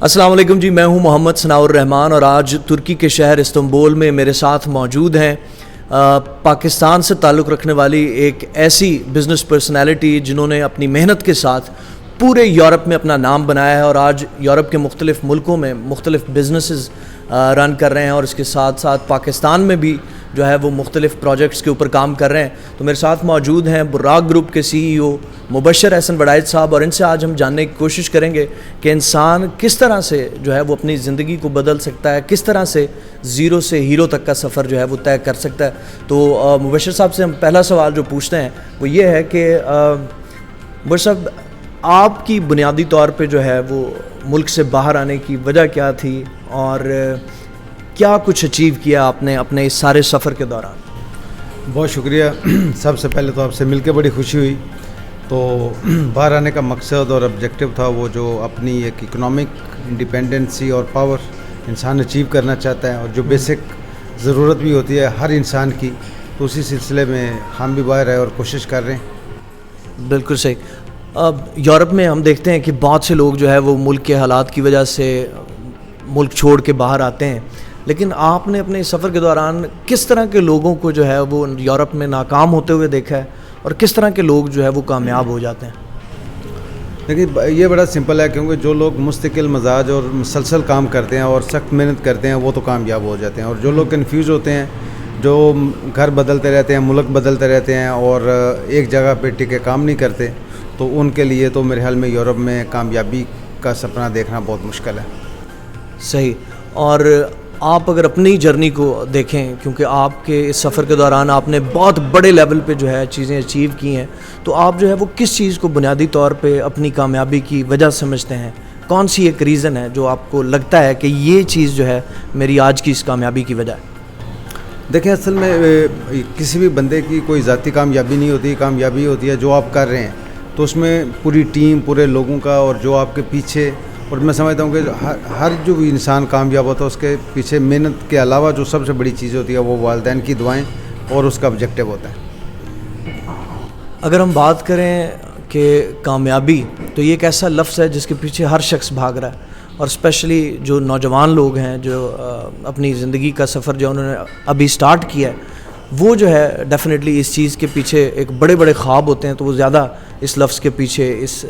السلام علیکم جی، میں ہوں محمد ثناء الرحمان اور آج ترکی کے شہر استنبول میں میرے ساتھ موجود ہیں پاکستان سے تعلق رکھنے والی ایک ایسی بزنس پرسنالٹی جنہوں نے اپنی محنت کے ساتھ پورے یورپ میں اپنا نام بنایا ہے اور آج یورپ کے مختلف ملکوں میں مختلف بزنسز رن کر رہے ہیں اور اس کے ساتھ ساتھ پاکستان میں بھی جو ہے وہ مختلف پروجیکٹس کے اوپر کام کر رہے ہیں. تو میرے ساتھ موجود ہیں براق گروپ کے CEO مبشر احسن وڈائچ صاحب، اور ان سے آج ہم جاننے کی کوشش کریں گے کہ انسان کس طرح سے جو ہے وہ اپنی زندگی کو بدل سکتا ہے، کس طرح سے زیرو سے ہیرو تک کا سفر جو ہے وہ طے کر سکتا ہے. تو مبشر صاحب سے ہم پہلا سوال جو پوچھتے ہیں وہ یہ ہے کہ مبشر صاحب، آپ کی بنیادی طور پہ جو ہے وہ ملک سے باہر آنے کی وجہ کیا تھی اور کیا کچھ اچیو کیا آپ نے اپنے اس سارے سفر کے دوران؟ بہت شکریہ. سب سے پہلے تو آپ سے مل کے بڑی خوشی ہوئی. تو باہر آنے کا مقصد اور آبجیکٹیو تھا وہ جو اپنی ایک اکنامک انڈیپینڈنسی اور پاور انسان اچیو کرنا چاہتا ہے اور جو بیسک ضرورت بھی ہوتی ہے ہر انسان کی، تو اسی سلسلے میں ہم بھی باہر آئے اور کوشش کر رہے ہیں. بالکل صحیح. اب یورپ میں ہم دیکھتے ہیں کہ بہت سے لوگ جو ہے وہ ملک کے حالات کی وجہ سے ملک چھوڑ کے باہر آتے ہیں، لیکن آپ نے اپنے سفر کے دوران کس طرح کے لوگوں کو جو ہے وہ یورپ میں ناکام ہوتے ہوئے دیکھا ہے اور کس طرح کے لوگ جو ہے وہ کامیاب ہو جاتے ہیں؟ دیکھیے، یہ بڑا سمپل ہے، کیونکہ جو لوگ مستقل مزاج اور مسلسل کام کرتے ہیں اور سخت محنت کرتے ہیں وہ تو کامیاب ہو جاتے ہیں، اور جو لوگ کنفیوز ہوتے ہیں، جو گھر بدلتے رہتے ہیں، ملک بدلتے رہتے ہیں اور ایک جگہ پہ ٹکے کام نہیں کرتے، تو ان کے لیے تو میرے خیال میں یورپ میں کامیابی کا سپنا دیکھنا بہت مشکل ہے. صحیح. اور آپ اگر اپنی جرنی کو دیکھیں، کیونکہ آپ کے اس سفر کے دوران آپ نے بہت بڑے لیول پہ جو ہے چیزیں اچیو کی ہیں، تو آپ جو ہے وہ کس چیز کو بنیادی طور پہ اپنی کامیابی کی وجہ سمجھتے ہیں؟ کون سی ایک ریزن ہے جو آپ کو لگتا ہے کہ یہ چیز جو ہے میری آج کی اس کامیابی کی وجہ ہے؟ دیکھیں، اصل میں کسی بھی بندے کی کوئی ذاتی کامیابی نہیں ہوتی. کامیابی ہوتی ہے جو آپ کر رہے ہیں، تو اس میں پوری ٹیم، پورے لوگوں کا اور جو آپ کے پیچھے، اور میں سمجھتا ہوں کہ ہر جو بھی انسان کامیاب ہوتا ہے اس کے پیچھے محنت کے علاوہ جو سب سے بڑی چیز ہوتی ہے وہ والدین کی دعائیں اور اس کا آبجیکٹیو ہوتا ہے. اگر ہم بات کریں کہ کامیابی، تو یہ ایک ایسا لفظ ہے جس کے پیچھے ہر شخص بھاگ رہا ہے، اور اسپیشلی جو نوجوان لوگ ہیں جو اپنی زندگی کا سفر جو انہوں نے ابھی سٹارٹ کیا ہے، وہ جو ہے ڈیفینیٹلی اس چیز کے پیچھے ایک بڑے بڑے خواب ہوتے ہیں، تو وہ زیادہ اس لفظ کے پیچھے، اس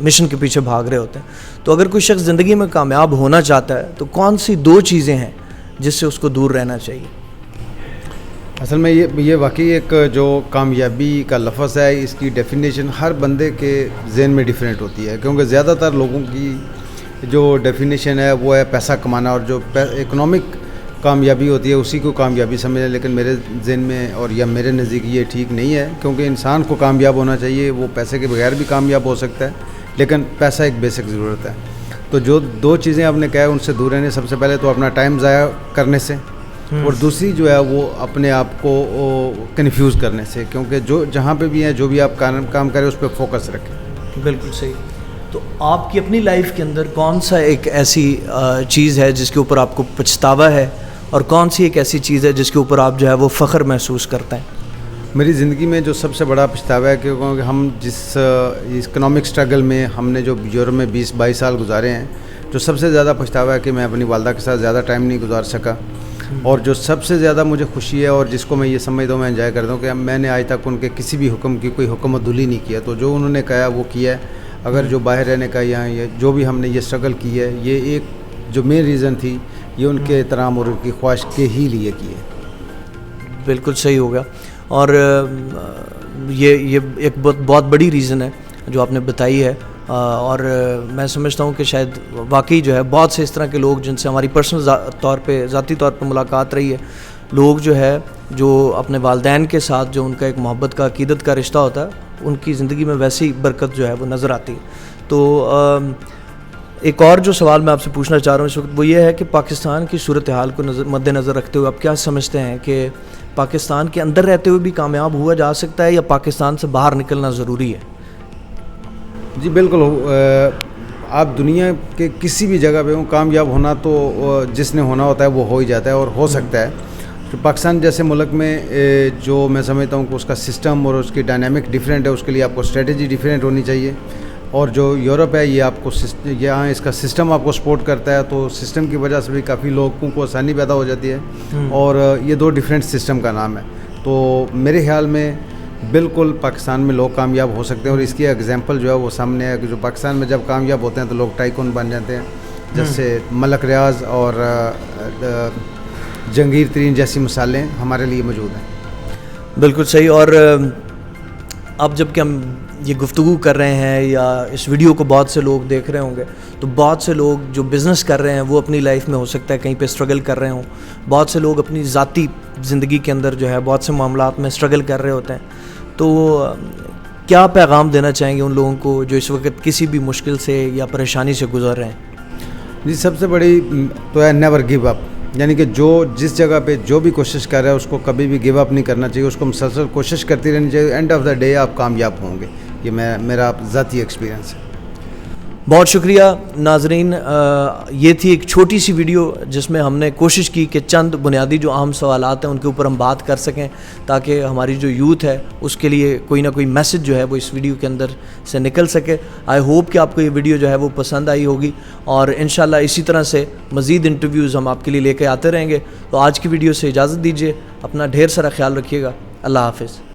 مشن کے پیچھے بھاگ رہے ہوتے ہیں. تو اگر کوئی شخص زندگی میں کامیاب ہونا چاہتا ہے تو کون سی دو چیزیں ہیں جس سے اس کو دور رہنا چاہیے؟ اصل میں یہ واقعی ایک جو کامیابی کا لفظ ہے، اس کی ڈیفینیشن ہر بندے کے ذہن میں ڈیفرینٹ ہوتی ہے، کیونکہ زیادہ تر لوگوں کی جو ڈیفینیشن ہے وہ ہے پیسہ کمانا، اور جو اکنامک کامیابی ہوتی ہے اسی کو کامیابی سمجھیں. لیکن میرے ذہن میں اور یا میرے نزدیک یہ ٹھیک نہیں ہے، کیونکہ انسان کو کامیاب ہونا چاہیے. وہ پیسے کے بغیر بھی کامیاب ہو سکتا ہے، لیکن پیسہ ایک بیسک ضرورت ہے. تو جو دو چیزیں آپ نے کہا ہے ان سے دور رہنے، سب سے پہلے تو اپنا ٹائم ضائع کرنے سے، اور دوسری جو ہے وہ اپنے آپ کو کنفیوز کرنے سے، کیونکہ جو جہاں پہ بھی ہیں، جو بھی آپ کام کریں اس پہ فوکس رکھیں. بالکل صحیح. تو آپ کی اپنی لائف کے اندر کون سا ایک ایسی چیز ہے جس کے اوپر آپ کو پچھتاوا ہے، اور کون سی ایک ایسی چیز ہے جس کے اوپر آپ جو ہے وہ فخر محسوس کرتے ہیں؟ میری زندگی میں جو سب سے بڑا پچھتاوا ہے، کیونکہ ہم جس اکنامک سٹرگل میں ہم نے جو یورپ میں 20-22 سال گزارے ہیں، جو سب سے زیادہ پچھتاوا ہے کہ میں اپنی والدہ کے ساتھ زیادہ ٹائم نہیں گزار سکا. اور جو سب سے زیادہ مجھے خوشی ہے اور جس کو میں یہ سمجھتا ہوں، میں انجوائے کرتا ہوں، کہ میں نے آج تک ان کے کسی بھی حکم کی کوئی حکم عدولی نہیں کیا. تو جو انہوں نے کہا وہ کیا ہے. اگر جو باہر رہنے کا یا جو بھی ہم نے یہ سٹرگل کی ہے، یہ ایک جو مین ریزن تھی، یہ ان کے احترام اور ان کی خواہش کے ہی لیے کی ہے. بالکل صحیح ہوگا. اور یہ ایک بہت بڑی ریزن ہے جو آپ نے بتائی ہے، اور میں سمجھتا ہوں کہ شاید واقعی جو ہے بہت سے اس طرح کے لوگ جن سے ہماری پرسنل طور پہ، ذاتی طور پہ ملاقات رہی ہے، لوگ جو ہے جو اپنے والدین کے ساتھ جو ان کا ایک محبت کا، عقیدت کا رشتہ ہوتا ہے، ان کی زندگی میں ویسی برکت جو ہے وہ نظر آتی ہے. تو ایک اور جو سوال میں آپ سے پوچھنا چاہ رہا ہوں اس وقت وہ یہ ہے کہ پاکستان کی صورتحال کو مد نظر رکھتے ہوئے آپ کیا سمجھتے ہیں کہ پاکستان کے اندر رہتے ہوئے بھی کامیاب ہوا جا سکتا ہے یا پاکستان سے باہر نکلنا ضروری ہے؟ جی بالکل. آپ دنیا کے کسی بھی جگہ پہ ہوں، کامیاب ہونا تو جس نے ہونا ہوتا ہے وہ ہو ہی جاتا ہے اور ہو سکتا ہے. تو پاکستان جیسے ملک میں جو میں سمجھتا ہوں کہ اس کا سسٹم اور اس کی ڈائنامک ڈیفرینٹ ہے، اس کے لیے آپ کو اسٹریٹجی ڈیفرینٹ ہونی چاہیے. اور جو یورپ ہے یہ آپ کو یہاں اس کا سسٹم آپ کو سپورٹ کرتا ہے, تو سسٹم کی وجہ سے بھی کافی لوگوں کو آسانی پیدا ہو جاتی ہے. اور یہ 2 ڈیفرنٹ سسٹم کا نام ہے. تو میرے خیال میں بالکل پاکستان میں لوگ کامیاب ہو سکتے ہیں, اور اس کی ایگزامپل جو ہے وہ سامنے ہے کہ جو پاکستان میں جب کامیاب ہوتے ہیں تو لوگ ٹائکون بن جاتے ہیں, جیسے ملک ریاض اور جہانگیر ترین جیسی مثالیں ہمارے لیے موجود ہیں. بالکل صحیح. اور اب جب کہ ہم یہ گفتگو کر رہے ہیں یا اس ویڈیو کو بہت سے لوگ دیکھ رہے ہوں گے, تو بہت سے لوگ جو بزنس کر رہے ہیں وہ اپنی لائف میں ہو سکتا ہے کہیں پہ اسٹرگل کر رہے ہوں. بہت سے لوگ اپنی ذاتی زندگی کے اندر جو ہے بہت سے معاملات میں اسٹرگل کر رہے ہوتے ہیں. تو کیا پیغام دینا چاہیں گے ان لوگوں کو جو اس وقت کسی بھی مشکل سے یا پریشانی سے گزر رہے ہیں؟ جی, سب سے بڑی تو ہے نیور گیو اپ. یعنی کہ جو جس جگہ پہ جو بھی کوشش کر رہا ہے اس کو کبھی بھی گیو اپ نہیں کرنا چاہیے, اس کو مسلسل کوشش کرتی رہنی چاہیے. اینڈ آف دا ڈے آپ کامیاب ہوں گے. یہ میرا ذاتی ایکسپیرینس ہے. بہت شکریہ ناظرین. یہ تھی ایک چھوٹی سی ویڈیو جس میں ہم نے کوشش کی کہ چند بنیادی جو اہم سوالات ہیں ان کے اوپر ہم بات کر سکیں, تاکہ ہماری جو یوتھ ہے اس کے لیے کوئی نہ کوئی میسج جو ہے وہ اس ویڈیو کے اندر سے نکل سکے. آئی ہوپ کہ آپ کو یہ ویڈیو جو ہے وہ پسند آئی ہوگی, اور انشاءاللہ اسی طرح سے مزید انٹرویوز ہم آپ کے لیے لے کے آتے رہیں گے. تو آج کی ویڈیو سے اجازت دیجیے. اپنا ڈھیر سارا خیال رکھیے گا. اللہ حافظ.